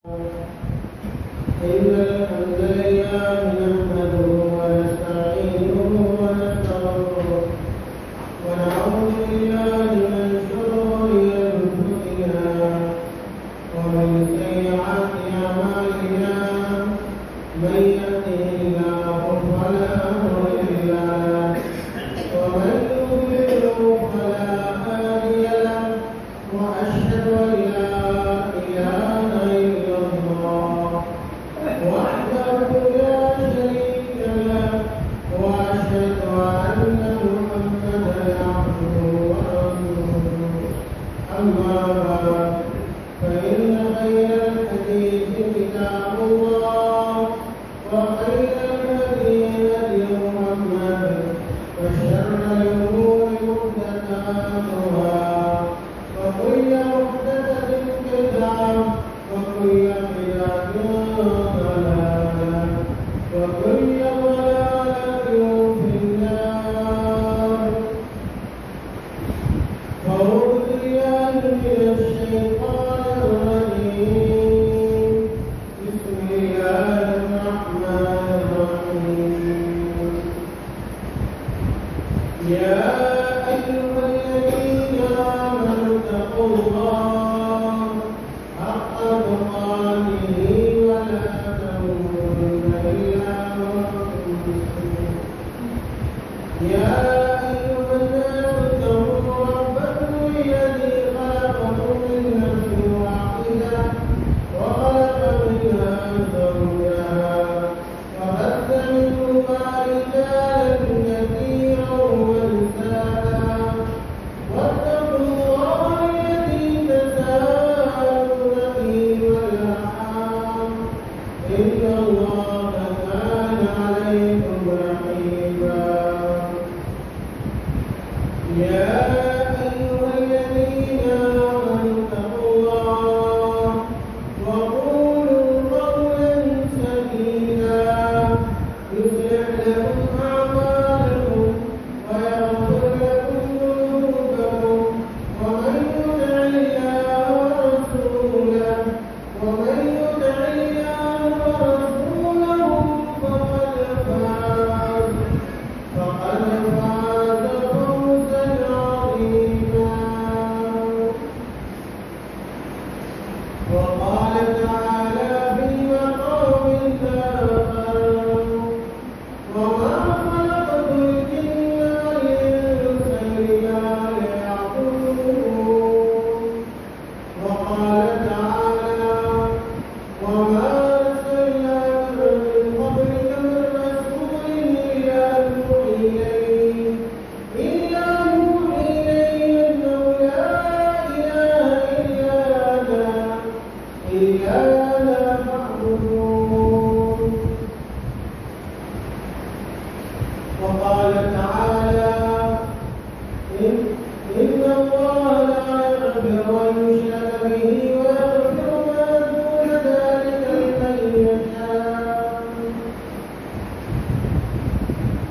إن الحمد لله نحمده ونستعينه ونستغفره ونعوذ بالله من شرور أنفسنا ومن سيئات أعمالنا من يهده الله فلا مضل له ومن يضلل فلا هادي له وأشهد أن لا إله إلا الله وحده لا شريك له وأشهد أن محمدا عبده ورسوله أما بعد فإن خير الحديث كتاب الله وخير الهدي هدي محمد وشر الأمور محدثاتها وكل محدثة بدعة وكل بدعة ضلالة وكل ضلالة في النار. أعوذ بالله من الشيطان الرجيم. بسم الله الرحمن الرحيم. يا أيها الذين آمنوا اتقوا الله حق تقاته ولا تموتن إلا وأنتم مسلمون. يا أيها الناس اتقوا ربكم الذي خلقكم من نفس واحدة وخلق منها زوجها وبث منهما رجالا كثيرا ونساء واتقوا الله الذي تساءلون به والأرحام إن الله كان عليكم رقيبا. يا أيها الذين آمنوا اتقوا الله وقولوا قولا سديدا يصلح لكم أعمالكم ويغفر لكم ذنوبكم ومن يطع الله ورسوله فقد فاز فوزا عظيما. وقال تعالى في مقام آخر وما خلقت الجن والإنس إلا ليعبدون. وقال تعالى وما أرسلنا من قبلك من رسول إلا نوحي إليه أنه لا إله إلا أنا فاعبدون. وقال تعالى إن الله لا يغفر أن يشرك به ويغفر ما دون ذلك لمن يشاء.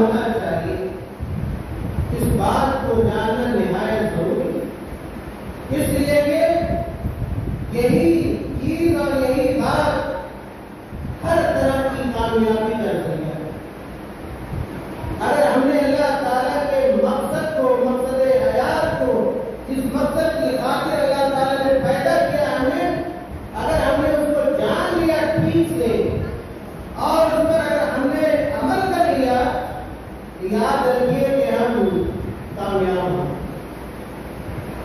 ہونا چاہیے، اس بات کو جاننا نہایت ضروری ہے، اس لیے کہ یہی چیز اور یہی بات ہر طرح کی کامیابی کا ذریعہ ہے۔ اگر ہم نے اللہ تعالیٰ کے مقصد کو، مقصد حیات کو، جس مقصد کی خاطر اللہ تعالیٰ نے پیدا کیا ہمیں، اگر ہم نے اس کو جان لیا ٹھیک سے اور اس پر اگر ہم نے عمل کر لیا، یاد رکھیے کہ ہم کامیاب ہیں،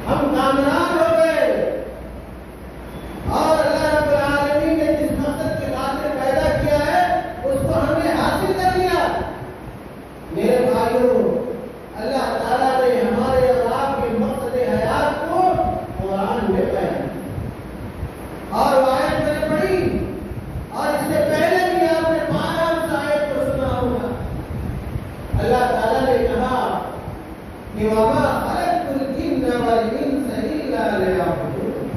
ہم کامیاب ہو گئے۔ اور اللہ رب العالمین نے جس مقصد کی خاطر پیدا کیا ہے اس کو ہم نے حاصل کر لیا۔ میرے بھائیوں، اللہ تعالیٰ نے ہمارے اور آپ کے مقصد حیات کو قرآن میں بیان کیا، اور وہ آیت میں نے پڑھی، اور اس سے پہلے بھی آپ نے 12 آیت کو سنا ہوگا۔ اللہ تعالیٰ نے کہا کہ وَمَا خَلَقْتُ الْجِنَّ وَالْإِنسَ إِلَّا لِيَعْبُدُونِ،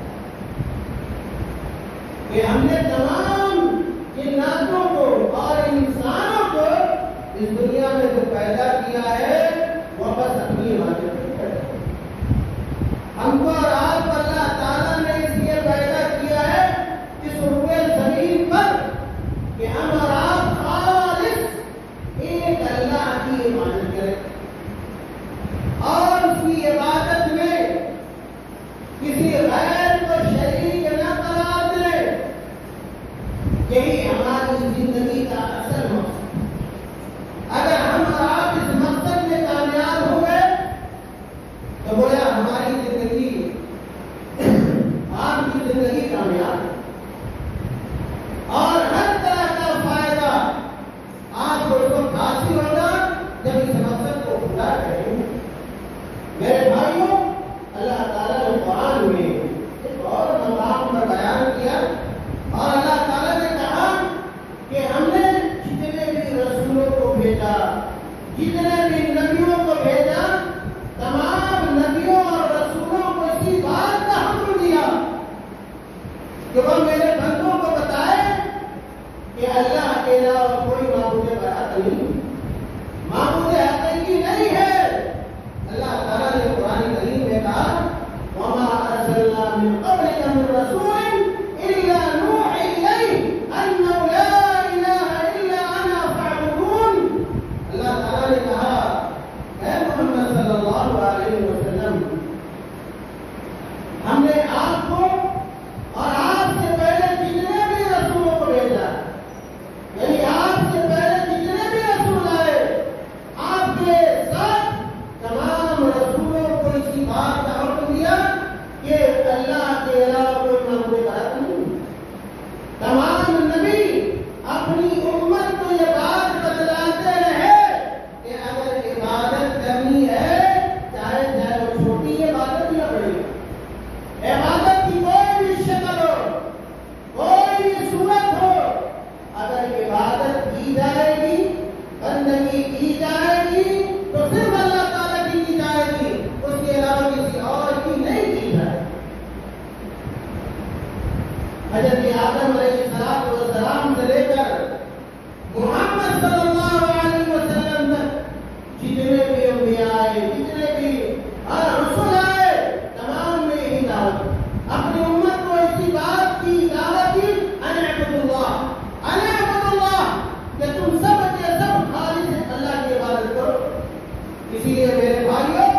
کہ ہم نے تمام جناتوں کو اور انسانوں کو اس دنیا میں جو پیدا کیا ہے وہ بس اپنی عبادت میں پیدا کیا۔ ہم کو اور آپ کو اللہ تعالیٰ نے اس لیے پیدا کیا ہے اس روئے زمین پر کہ ہم اور آپ خالص ایک اللہ کی عبادت کریں اور اس کی عبادت میں کسی غیر کو شریک نہ قرار دیں۔ یہی ہماری زندگی کا اصل مقصد۔ اگر ہم اور آپ اس مقصد میں کامیاب ہوئے تو گویا ہماری زندگی، آپ کی زندگی کامیاب ہے، اور ہر طرح کا فائدہ آپ کو اس وقت حاصل ہوگا جب اس مقصد کو پورا کریں گے۔ میرے بھائیوں، اللہ تعالیٰ نے قرآن میں ایک اور مقام پر بیان کیا، اور اللہ تعالیٰ نے کہا کہ ہم نے جتنے بھی رسولوں کو بھیجا، جتنے بھی نبیوں کو بھیجا، تمام نبیوں اور رسولوں کو اسی بات کا حکم دیا کہ وہ میرے بندوں کو بتائے کہ اللہ کے علاوہ کوئی معبود برحق نہیں، معبود حقیقی نہیں ہے۔ اللہ تعالیٰ نے قرآن کریم میں کہا وَمَا أَرْسَلْنَا مِن قَبْلِكَ مِن رَّسُولٍ إِلَّا نُوحِي إِلَيْهِ أَنَّهُ لَا إِلَٰهَ إِلَّا أَنَا فَاعْبُدُونِ۔ اللہ تعالیٰ نے کہا اے محمد صلی اللہ علیہ وسلم، ہم نے آپ کو اور آپ سے پہلے جتنے بھی رسولوں کو بھیجا، یعنی آپ سے پہلے جتنے بھی رسول آئے، آپ کے ساتھ تمام رسولوں کو اسی بات کا حکم دیا کہ اللہ کے علاوہ کوئی معبود برحق نہیں۔ تمام نبی اپنی امت کو یہ بات بتلاتے رہے کہ اگر عبادت کرنی ہے، چاہے وہ چھوٹی عبادت یا بڑی عبادت کی کوئی بھی شکل ہو، کوئی بھی صورت ہو، اگر عبادت کی جائے گی، بندگی کی جائے گی تو صرف اللہ تعالیٰ کی جائے گی، اس کے علاوہ کسی اور کی نہیں کی جائے۔ حضرت آدم علیہ السلام سے لے کر محمد صلی اللہ علیہ وسلم تک جتنے بھی انبیاء آئے، جتنے بھی رسول آئے، تمام میں یہی دعوت، اپنی امت کو اسی بات کی دعوت دی ان اعبدوا اللہ، کہ تم سب کے سب خالص اللہ کی عبادت کرو۔ اسی لیے میرے بھائیوں،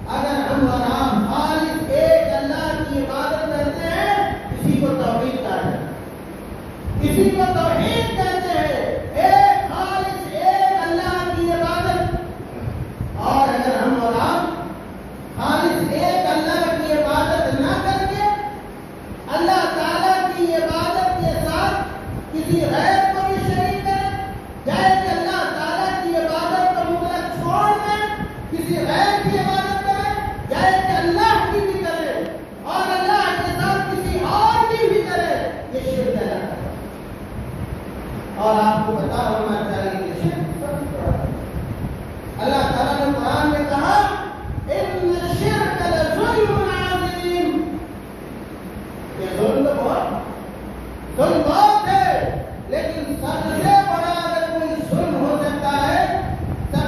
اگر ہم اور آپ خالص ایک اللہ کی عبادت کرتے ہیں، اسی کو توحید کہتے ہیں، اسی کو توحید کہتے ہیں، ایک خالص ایک اللہ کی عبادت۔ اور اگر ہم اور آپ خالص ایک اللہ کی عبادت نہ کر کے اللہ تعالیٰ کی عبادت کے ساتھ کسی غیر کو بھی شریک کریں، جائے کہ اللہ تعالیٰ کی عبادت کو مطلق چھوڑ دیں، کسی غیر کی عبادت کریں، جائے کہ اللہ کی بھی کریں، اور اللہ کے ساتھ کسی اور کی بھی کریں، یہ شرک ہے۔ اور آپ کو پتا ہونا چاہیے کہ شرک سب سے بڑا ہے۔ اللہ تعالیٰ نے قرآن میں کہا ان الشرک لظلم عظیم، یہ ظلم بہت ہے، لیکن سب سے بڑا اگر کوئی ظلم ہو سکتا ہے، سب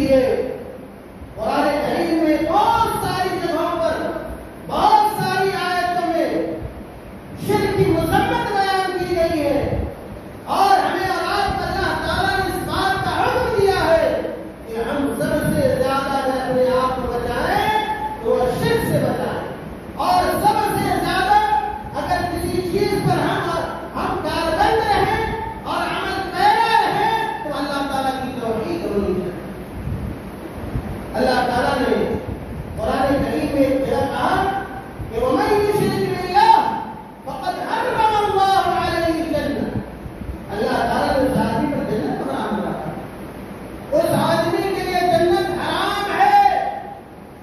لیے قرآن کریم میں بہت ساری جگہوں پر بہت ساری آیتوں میں شرک کی مذمت بیان کی گئی ہے، اور ہمیں اور آپ کو اللہ تعالیٰ نے اس بات کا حکم دیا ہے کہ ہم سب سے زیادہ اگر اپنے آپ کو بچائیں تو وہ شرک سے بچائیں، اور سب سے زیادہ اگر کسی چیز پر ہم کاربند رہیں اور عمل پیرا رہیں تو اللہ تعالیٰ کی توحید ہونی چاہیے۔ اللہ تعالیٰ نے قرآن کریم میں ایک جگہ کہا کہ وَمَن يُشْرِكْ بِاللَّهِ فَقَدْ حَرَّمَ اللَّهُ عَلَيْهِ الْجَنَّةَ۔ اللہ تعالیٰ نے اس آدمی پر جنت حرام رکھا، اس آدمی کے لیے جنت حرام ہے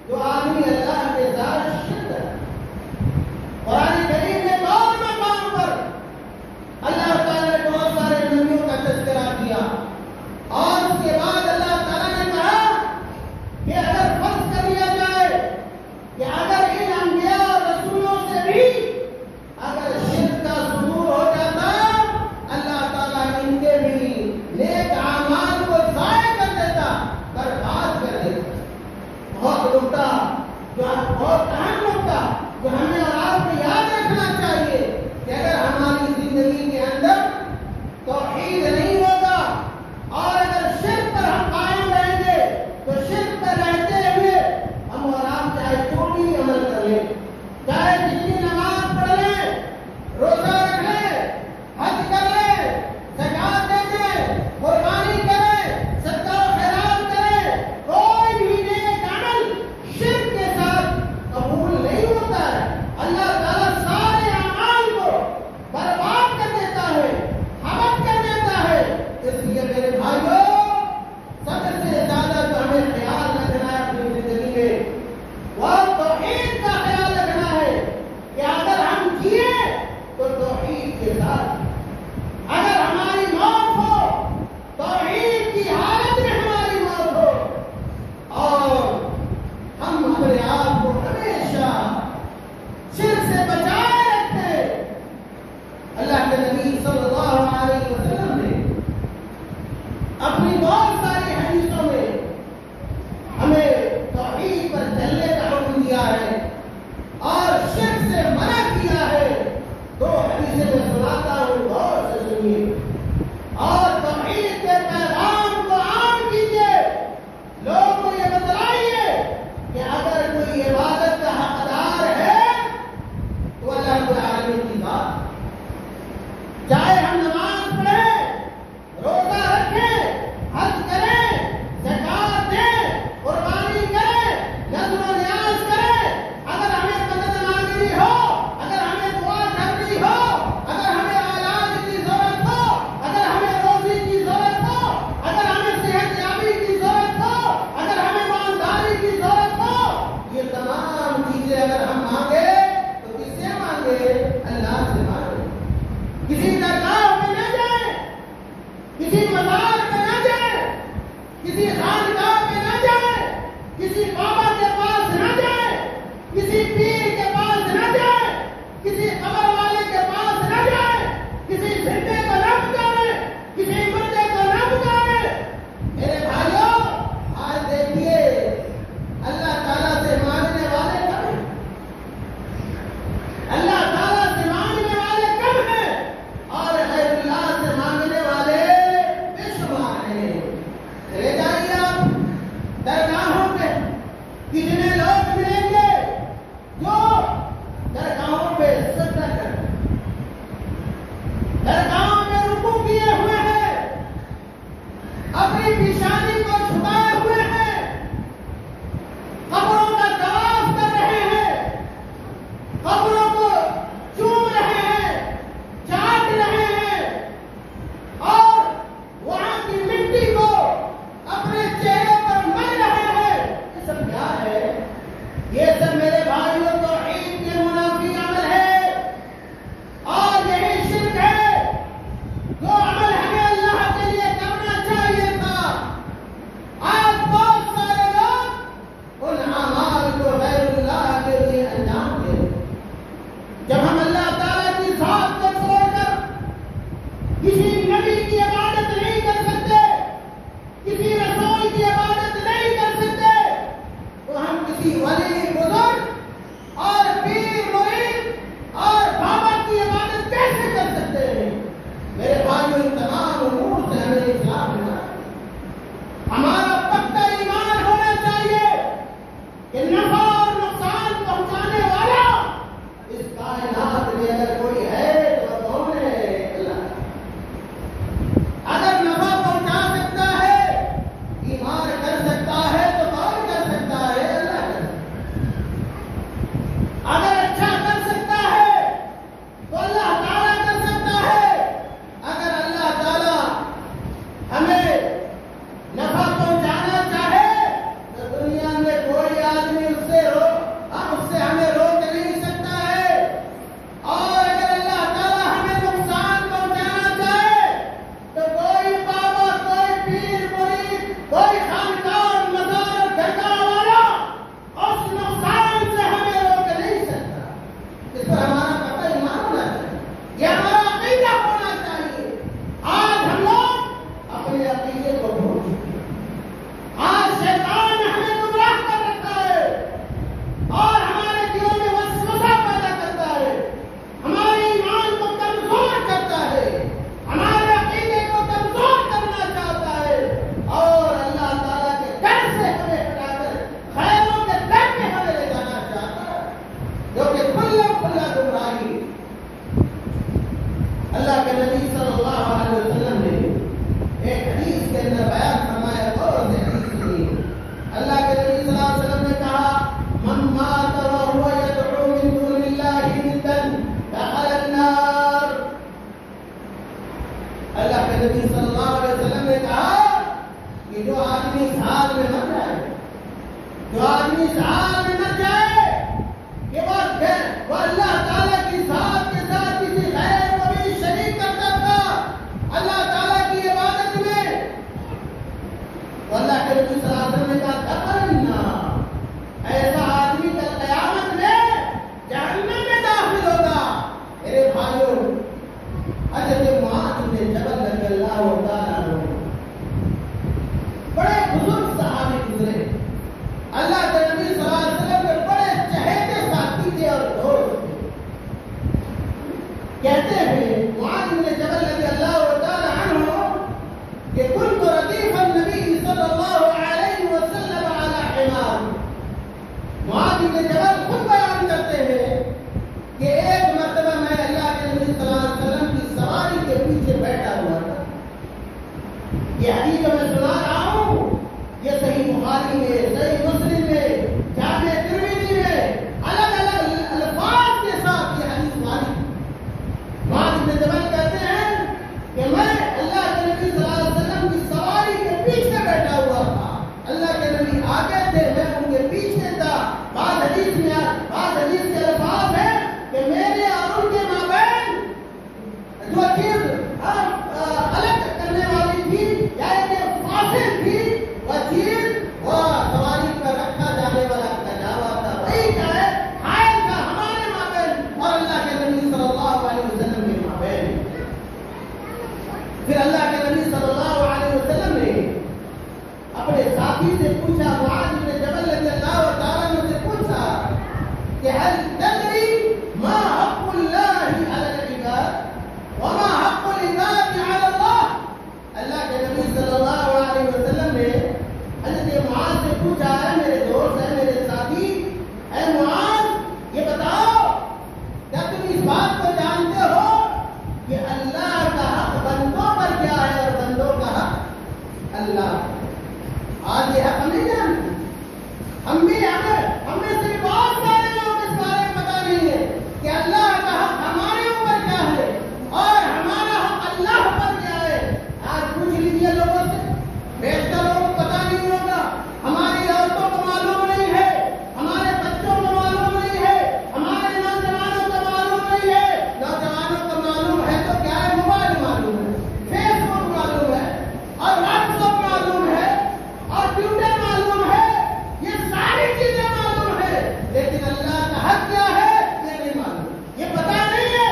جو آدمی اللہ کے ساتھ شرک کرتا۔ قرآن کریم میں اور مقام پر اللہ تعالیٰ نے بہت سارے نبیوں کا تذکرہ کیا، اور اس کے بعد اللہ تعالیٰ نے کہا کہ اگر فرض کر لیا جائے کہ اگر ان انبیاء اور رسولوں سے بھی اگر شرک کا صدور ہو جاتا، اللہ تعالیٰ ان کے بھی نیک اعمال کو ضائع کر دیتا، برباد کر دیتا۔ بہت نکتہ بہت اہم نکتہ جو ہمیں اور آپ کو یاد رکھنا چاہیے کہ اگر ہماری زندگی کے اندر توحید نہیں ہوگا اور اگر شرک پر ہم قائم رہیں گے تو شرک پر رہتے ہوئے ہم اور آپ چاہے جو بھی عمل کر لیں، چاہے جتنی نماز پڑھ لیں، روزہ رکھ لیں، حج کر لیں، زکات دے دیں، قربانی کریں، صدقہ و خیرات کریں، کوئی بھی نیک عمل شرک کے ساتھ قبول نہیں ہوتا ہے۔ اللہ تعالیٰ سارے اعمال کو برباد کر دیتا ہے، حبط کر دیتا ہے۔ اس لیے میرے بھائیوں، سب سے زیادہ جو ہمیں خیال رکھنا ہے اپنی زندگی میں وہ توحید کا خیال رکھنا ہے کہ اگر ہم جیے تو توحید کے ساتھ، اگر ہماری موت ہو توحید کی حالت میں ہماری موت ہو، اور ہم اپنے آپ کو ہمیشہ شرک سے بچائے رکھتے۔ اللہ کے نبی صلی اللہ علیہ وسلم نے اپنی بہت ساری حدیثوں میں ہمیں توحید پر چلنے کا حکم دیا ہے اور شرک سے منع کیا ہے۔ دو حدیثیں میں سناتا ہوں، غور سے سنیے اور توحید کے پیغام کو عام کیجیے۔ لوگوں کو یہ بتلائیے کہ اگر کوئی عبادت کا حقدار ہے تو اللہ رب العالمین کی ذات، چاہے ہم نماز پڑھیں، روزہ رکھیں، حج کریں، زکات دیں، قربانی کریں، نذر و نیاز کریں، اگر ہمیں مدد مانگنی ہو، اگر ہمیں دعا کرنی ہو، اگر ہمیں کسی ولی بزرگ اور پیر مرید اور بابا کی عبادت کیسے کر سکتے ہیں؟ میرے بھائیوں، ان تمام امور سے ہمیں اصلاح ملا۔ ہمارا پختہ ایمان ہونا چاہیے کہ نفع اور نقصان پہنچانے والا اس کائنات میں اگر کوئی ہے تو کون ہے؟ اللہ۔ اگر نفع پہنچا سکتا ہے، ایمان کر سکتا ہے تو کون کر سکتا ہے؟ اللہ کر سکتا ہے۔ اگر اچھا کر سکتا ہے تو اللہ تعالیٰ کر سکتا ہے۔ اگر اللہ تعالیٰ ہمیں نفع پہنچانا چاہے تو دنیا میں کوئی آدمی اس سے ہمیں روک نہیں سکتا ہے، اور اگر اللہ تعالیٰ ہمیں نقصان پہنچانا چاہے تو کوئی بابا، کوئی پیر مرید، کوئی خانقاہ مزار گھرگاہ والا اس نقصان سے ہمیں روک نہیں سکتا۔ اس پر ہمارا پختہ ایمان ہونا چاہیے، یہ ہمارا عقیدہ ہونا چاہیے۔ آج ہم لوگ اپنے عقیدے کو بھول چکے ہیں۔ آج شیطان ہمیں گمراہ کر رکھا ہے اور ہمارے دلوں میں وسوسہ پیدا کرتا ہے، ہمارے ایمان کو کمزور کرتا ہے، ہمارے عقیدے کو کمزور کرنا چاہتا ہے، اور اللہ تعالیٰ کے در سے ہمیں ہٹا کر خیروں کے در میں ہمیں لے جانا چاہتا ہے، جو کہ کھلا کھلا گمراہی۔ اللہ کے نبی صلی اللہ علیہ وسلم نے ایک حدیث کے اندر بیان فرمایا، غور سے حدیث سنیے۔ اللہ کے نبی صلی اللہ علیہ وسلم نے کہا، من مات وهو يدعو من دون الله ندا دخل النار۔ اللہ کے نبی صلی اللہ علیہ وسلم نے کہا کہ جو آدمی اس حال میں مر جائے، جو آدمی اس حال میں مر جائے کہ وہ اللہ تعالیٰ کی ذات کے ساتھ کسی غیر کو بھی شریک کرتا تھا اللہ تعالیٰ کی عبادت میں، تو اللہ کے نبی صلی اللہ علیہ وسلم نے کہا دخل النار، ایسا آدمی کا قیامت میں جہنم میں داخل ہوگا۔ میرے بھائیوں، حضرت معاذ بن جبل رضی اللہ تعالیٰ عنہ بڑے بزرگ صحابی گزرے، اللہ کے نبی صلی اللہ علیہ وسلم کے بڑے چہیتے ساتھی تھے اور دوست تھے۔ کہتے ہیں معاذ بن جبل رضی اللہ تعالیٰ عنہ کہ كنت ردیف النبی صلی اللہ علیہ وسلم علی حمار۔ معاذ بن جبل خود بیان کرتے ہیں کہ ایک مرتبہ میں اللہ کے نبی صلی اللہ علیہ وسلم کی سواری کے پیچھے بیٹھا ہوا تھا۔ یہ حدیث جو میں سنا رہا ہوں یہ صحیح بخاری میں، صحیح مسلم میں، جامع ترمذی میں الگ الگ الفاظ کے ساتھ یہ حدیث والی۔ معاذ بن جبل کہتے ہیں کہ میں اللہ کے نبی صلی اللہ علیہ وسلم کی سواری کے پیچھے بیٹھا ہوا تھا، اللہ کے نبی آگے تھے، میں ان کے پیچھے تھا۔ بعض حدیث کے الفاظ ہیں کہ میرے اور ان کے مابین جو چیز الگ کرنے والی تھی، یعنی کہ فاصل تھی، وہ چیز وہ سواری پر رکھا جانے والا کجاوا تھا، وہی کیا ہے حائل تھا ہمارے مابین اور اللہ کے نبی صلی اللہ علیہ وسلم کے مابین۔ پھر اللہ کے نبی صلی اللہ علیہ وسلم نے اپنے ساتھی سے پوچھا، معاذ بن جبل رضی اللہ تعالیٰ عنہ سے پوچھا کہ هل تدری ما حق اللہ علی العباد وما حق العباد علی اللہ؟ اللہ کے نبی صلی اللہ علیہ وسلم نے حضرت معاذ سے پوچھا، ہے میرے دوست، ہے میرے ساتھی، اے معاذ یہ بتاؤ کیا تم اس بات کو جانتے ہو کہ اللہ کا حق بندوں پر کیا ہے اور بندوں کا حق اللہ؟ آج یہ حق ہم نہیں جانتے، ہم بھی ہم میں سے بہت سارے لوگ اس بارے میں پتا نہیں ہے کہ اللہ کا حق ہمارے اوپر کیا ہے اور ہمارا حق اللہ پر کیا ہے۔ آج پوچھ لیجیے لوگوں سے، بیشتر لوگوں کو پتا نہیں ہوگا، ہماری عورتوں کو معلوم نہیں ہے، ہمارے بچوں کو معلوم نہیں ہے، ہمارے نوجوانوں کو معلوم نہیں ہے۔ نوجوانوں کو معلوم ہے تو کیا ہے؟ موبائل معلوم ہے، فیس بک معلوم ہے اور واٹس ایپ معلوم ہے اور ٹویٹر معلوم ہے، یہ ساری چیزیں معلوم ہے، لیکن اللہ کا حق کیا ہے یہ نہیں معلوم، یہ پتا نہیں ہے۔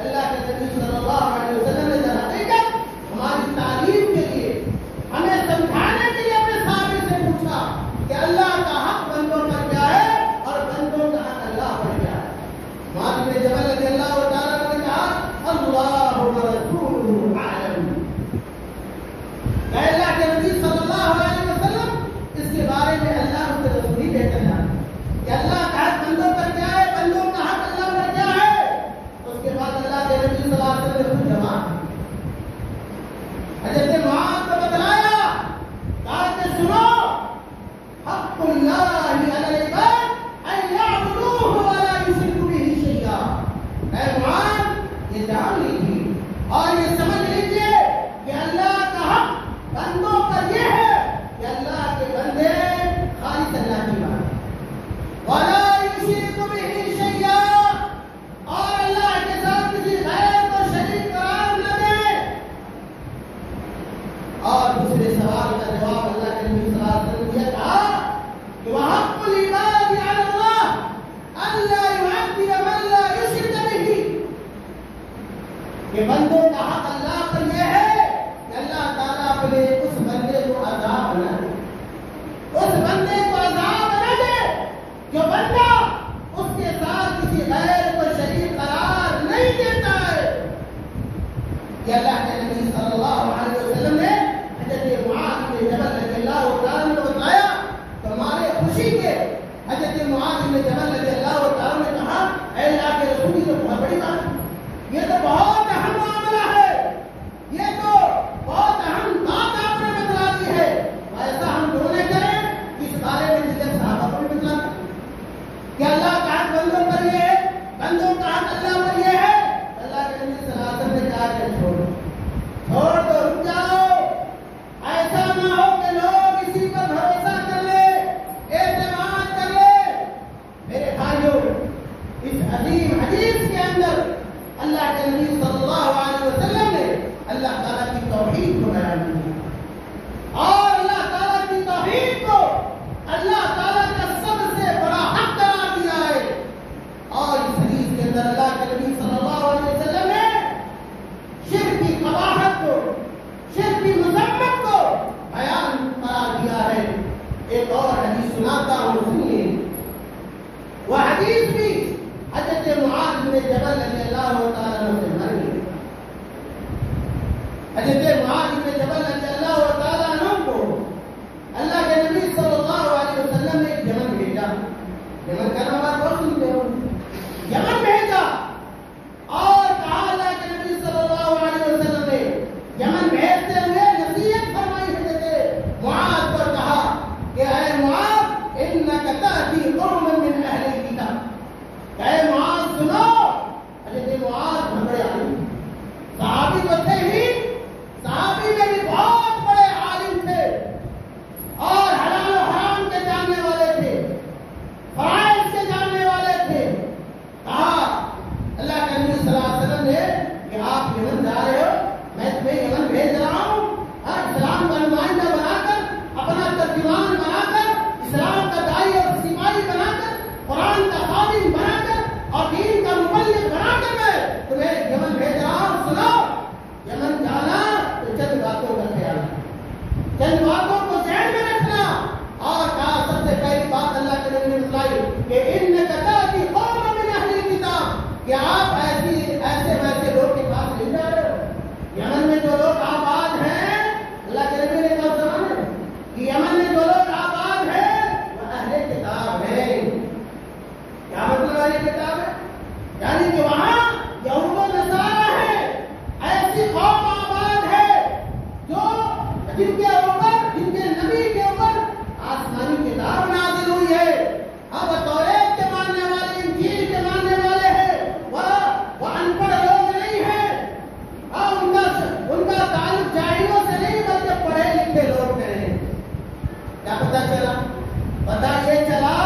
اللہ کے نبی صلی اللہ علیہ وسلم نے در حقیقت ہماری تعلیم کے لیے، ہمیں سمجھانے کے لیے اپنے صحابی سے پوچھا کہ اللہ کا حق بندوں پر کیا لے کر جانا کہ اللہ کا حق بندوں پر کیا ہے، بندوں کا حق اللہ پر کیا ہے. اس کے بعد اللہ کے نبی صلی اللہ علیہ وسلم نے جواب حضرت معاذ کو بتلایا، کہا کہ سنو، حق اللہ علی العباد ان یعبدوہ ولا یشرکوا بہ شیئا. اے معاذ، یہ جان لیجیے اور یہ سمجھ لیجیے کہ اللہ کا حق بندوں پر یہ ہے کہ اللہ کے بندے خالص اللہ کی بات ولا یشرکوا بہ شیئا، اور اللہ کے ساتھ کسی غیر کو شریک قرار نہ دیں. اور دوسرے سوال کا جواب اللہ کے نبی صلی اللہ علیہ وسلم نے کہا کہ وحق العباد علی اللہ الا يعذب من لا يشرك به. کہ بندوں کا حق اللہ پر یہ ہے کہ اللہ تعالیٰ اپنے اس بندے کو عذاب نہ دے، اس بندے کو عذاب نہ دے جو بندہ اس کے ساتھ کسی غیر کو شریک قرار نہیں دیتا ہے. کہ اللہ کے نبی صلی اللہ علیہ وسلم نے حضرت معاذ بن جبل رضی اللہ تعالیٰ عنہ کو بتلایا تو ہمارے خوشی کے حضرت معاذ بن جبل رضی اللہ تعالیٰ عنہ نے کہا، اے اللہ کے رسول، یہ تو بہت بڑی بات ہے، یہ تو بہت اہم معاملہ ہے، یہ تو بہت اہم بات آپ نے بتلا دی ہے. ایسا ہم دونوں کریں اس بارے میں جسے صحابہ کو بھی بتلا کہ اللہ کا حق بندوں پر یہ ہے، بندوں کا حق اللہ پر یہ ہے. اللہ کے نبی صلی اللہ علیہ وسلم نے کہا کہ چھوڑ دو، رک جاؤ. ایسا نہ ہو کہ لوگ اسی پر بھروسہ کر لے، اعتماد کر لے. میرے بھائیوں، اس عظیم حدیث کے اندر اللہ کے نبی صلی اللہ علیہ وسلم نے اللہ تعالیٰ کی توحید کو بیان کیا اور اللہ تعالیٰ کی توحید کو اللہ تعالیٰ کا سب سے بڑا حق قرار دیا ہے. اور اس حدیث کے اندر اللہ کے نبی صلی اللہ علیہ وسلم نے شرک کی قباحت کو، شرک کی مذمت کو بیان قرار دیا ہے. ایک اور حدیث سناتا ہوں، سنیے. وہ حدیث بھی حضرت معاذ بن جبل رضی اللہ تعالیٰ عنہ سے مروی. حضرت معاذ بن جبل رضی اللہ تعالیٰ عنہ کو اللہ کے نبی صلی اللہ علیہ وسلم نے یمن بھیجا. یمن کا نام آپ بہت سنتے ہو. یمن بھیجا اور کہا اللہ کے نبی صلی اللہ علیہ وسلم نے یمن بھیجتے ہوئے نصیحت فرمائی حضرت معاذ پر، کہا کہ اے معاذ، انک تأتی قوما من اہل الکتاب. اے معاذ سنو. حضرت معاذ بہت بڑے عالم، صحابی تو تھے ہی، صحابی میں بھی بہت بڑے عالم تھے اور حلال و حرام کے جاننے والے تھے، فرائض کے جاننے والے تھے. کہا اللہ کے نبی صلی اللہ علیہ وسلم نے کہ آپ یمن جا رہے ہو، میں تمہیں یمن بھیج رہا ہوں اسلام کا نمائندہ بنا کر، اپنا ترجمان بنا کر، اسلام کا داعی اور سپاہی بنا کر، قرآن کا خادم بنا کر اور دین کا مبلغ بنا کر میں تمہیں یمن بھیج رہا ہوں. سنو، یمن جانا تو چند باتوں کا خیال ہے، چند باتوں کو ذہن میں رکھنا. اور کہا سب سے پہلی بات اللہ کے نبی نے بتلائی کہ انک تأتی قوما من اہل الکتاب، کہ آپ ایسے ویسے لوگ کے پاس نہیں جا رہے ہو. یمن میں جو لوگ آباد ہیں، اللہ کے نبی نے کہا سمجھے کہ یمن میں جو لوگ آباد ہیں وہ اہل کتاب ہیں. کیا مطلب اہل کتاب ہے؟ یعنی کہ وہاں یہود و نصارہ ہیں، ایسی قوم آباد ہے جو جن کے اوپر، جن کے نبی کے اوپر آسمانی کتاب نازل ہوئی ہے. اب توریت کے ماننے والے، انجیل کے ماننے والے ہیں، وہ ان پڑھ لوگ نہیں ہیں. اور ان کا تعلق جاہلوں سے نہیں بلکہ پڑھے لکھے لوگ ہیں. کیا پتہ چلا؟ پتہ یہ چلا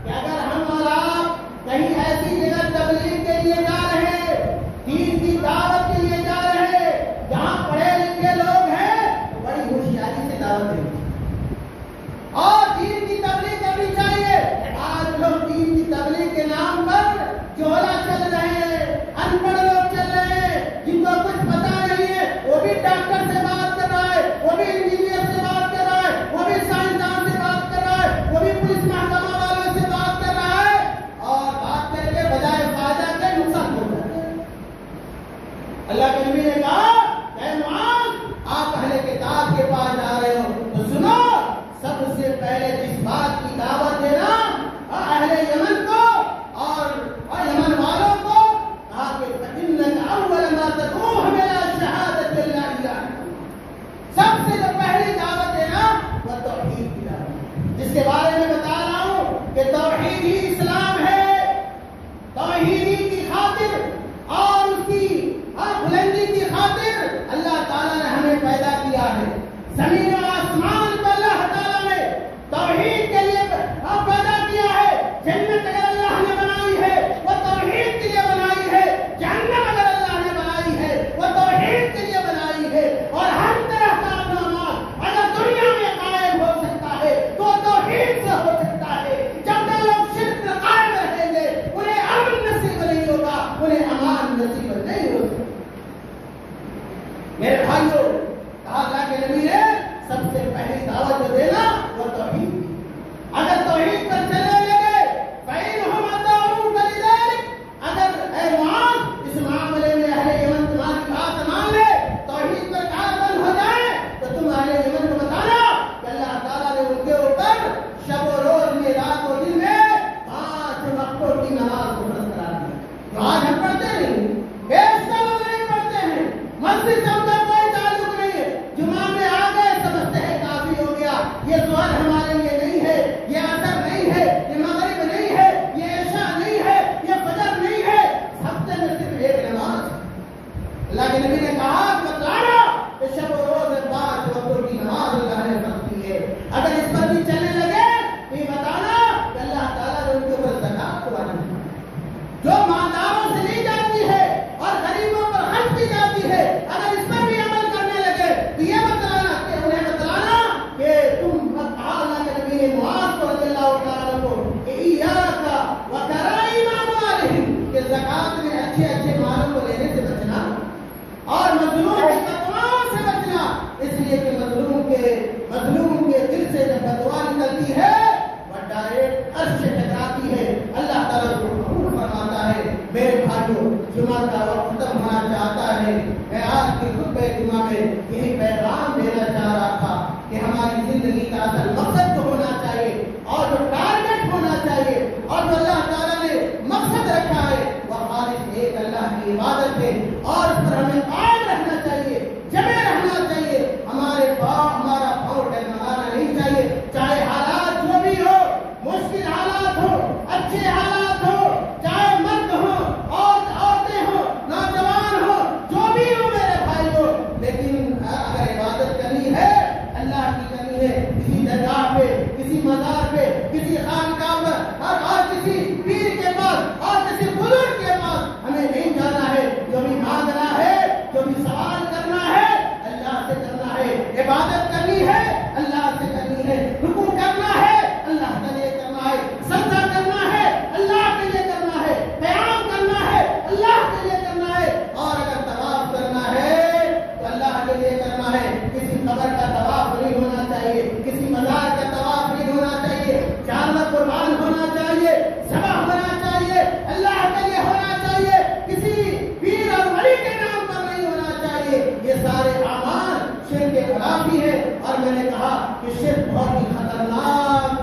کہ اگر ہم اور آپ کہیں ایسی جگہ تبلیغ کے لیے جا رہے ہیں، دین کی دعوت کے لیے جا رہے ہیں جہاں پڑھے لکھے لوگ ہیں، تو بڑی ہوشیاری سے دعوت دیں اور دین کی تبلیغ کرنی چاہیے. آج لوگ دین کی تبلیغ کے نام پر چولا چل رہے ہیں، ان پڑھ لوگ چل رہے ہیں، جن کو کچھ پتا نہیں ہے. وہ بھی ڈاکٹر سے بات کر رہا ہے، وہ بھی انجینئر سے بات کر رہا ہے، وہ بھی سائنسدان سے بات کر رہا ہے، وہ بھی پولیس محکمہ والوں سے بات کر رہا ہے، اور بات کر کے بجائے فائدہ کے نقصان ہو رہا ہے. اللہ کے نبی نے کہا، اے معاذ، آپ اہل کتاب کے پاس جا رہے ہو تو سنو، سب سے پہلے جس بات کی دعوت دینا زمین و آسمان کو اللہ تعالیٰ نے توحید کے لیے پیدا کیا ہے. جنت اگر اللہ نے بنائی ہے وہ توحید کے لیے بنائی ہے. جہنم اگر اللہ نے بنائی ہے وہ توحید کے لیے بنائی ہے. اور ہر طرح کا اقدامات اگر دنیا میں قائم ہو سکتا ہے تو توحید سے ہو سکتا ہے. جب تک لوگ شرک میں قائم رہیں گے انہیں امن نصیب نہیں ہوگا, انہیں امان نصیب نہیں ہوگا. میرے بھائیوں, اللہ کے نبی نے سب سے پہلی دعوت جو دینا وہ توحید. اگر توحید پر چلنے لگے فَإِنْهُمْ أَطَاعُوكَ لِذَلِكَ, اگر اے معاذ اس معاملے میں اہل یمن تمہاری بات مان لے, توحید پر کاربند ہو جائے, تو تم اہل یمن کو بتانا کہ اللہ تعالیٰ نے ان کے اوپر شب و روز میں, رات و دن میں 5 وقتوں کی نماز کو فرض قرار دیا. جو آج ہم پڑھتے نہیں, بیشتر لوگ نہیں پڑھتے ہیں, مسجد سے ان کا کوئی تعلق نہیں ہے, جمعہ میں آ گئے سمجھتے ہیں کافی ہو گیا, یہ سوال ہمارے لیے نہیں ہے, یہ اثر نہیں ہے, یہ مغرب نہیں ہے, یہ عشاء نہیں ہے, یہ فجر نہیں ہے, ہفتے میں صرف ایک نماز. اللہ کے نبی نے کہا بتلانا کہ شب و روز 5 وقتوں کی نماز اللہ نے فرض کی ہے. اگر اس پر بھی چلنے لگے تو یہ بتانا کہ اللہ تعالیٰ نے ان کے اوپر زکات کو واجب کیا جو مالداروں سے لی جاتی ہے اور غریبوں پر خرچ کی جاتی ہے. اگر اس پر بھی عمل کرنے لگے تو یہ بتلانا کہ انہیں بتلانا کہ تم اللہ کے نبی نے معاذ رضی اللہ تعالیٰ کو کہ ایاک وکرائم اموالہم, کہ زکات میں اچھے اچھے مالوں کو لینے سے بچنا اور مظلوم کی بددعاؤں سے بچنا. اس لیے کہ مظلوم کے دل سے جب بددعا نکلتی ہے وہ ڈائریکٹ عرش سے ٹکراتی ہے, اللہ تعالیٰ کو قبول فرماتا ہے. میرے بھائیوں, جمعہ کا وقت ختم ہونا چاہتا ہے. میں آج کی خطبہ جمعہ میں یہی پیغام دینا چاہ رہا تھا کہ ہماری زندگی کا اصل مقصد تو ہونا چاہیے اور جو ٹارگٹ ہونا چاہیے اور جو اللہ تعالیٰ نے مقصد رکھا ہے وہ خالص ایک اللہ کی عبادت ہے, اور اس پر ہمیں قائم رہنا چاہیے, جمے رہنا چاہیے. ہمارا پاؤں ڈگمگانا نہیں چاہیے, چاہے حالات جو بھی ہو, مشکل حالات ہو, اچھے حالات ہو, چاہے مرد ہو, عورتیں ہو, نوجوان ہو, جو بھی ہو میرے بھائی ہو. لیکن اگر عبادت کرنی ہے, اللہ کی کرنی ہے, کسی درگاہ پہ, کسی مزار پہ, کسی خانقاہ پر اور کسی پیر کے پاس اور کسی بزرگ کے پاس ہمیں نہیں جانا ہے. جو بھی مانگنا ہے, جو بھی سوال کرنا ہے, اللہ سے کرنا ہے. عبادت کرنی ہے, اللہ سے کرنی ہے. رکوع کرنا ہے, اللہ کے لیے کرنا ہے. سجدہ کرنا ہے, اللہ کے لیے کرنا ہے. قیام کرنا ہے, اللہ کے لیے کرنا ہے. اور اگر طواف کرنا ہے تو اللہ کے لیے کرنا ہے. کسی قبر کا طواف نہیں ہونا چاہیے, کسی مزار کا طواف نہیں ہونا چاہیے. جانور قربان ہونا چاہیے, ذبح ہونا چاہیے, اللہ کے لیے ہونا چاہیے, کسی پیر اور ولی کے نام پر نہیں ہونا چاہیے. یہ سارے اعمال شرک کے خلاف ہی ہے. اور میں نے کہا کہ شرک بہت ہی خطرناک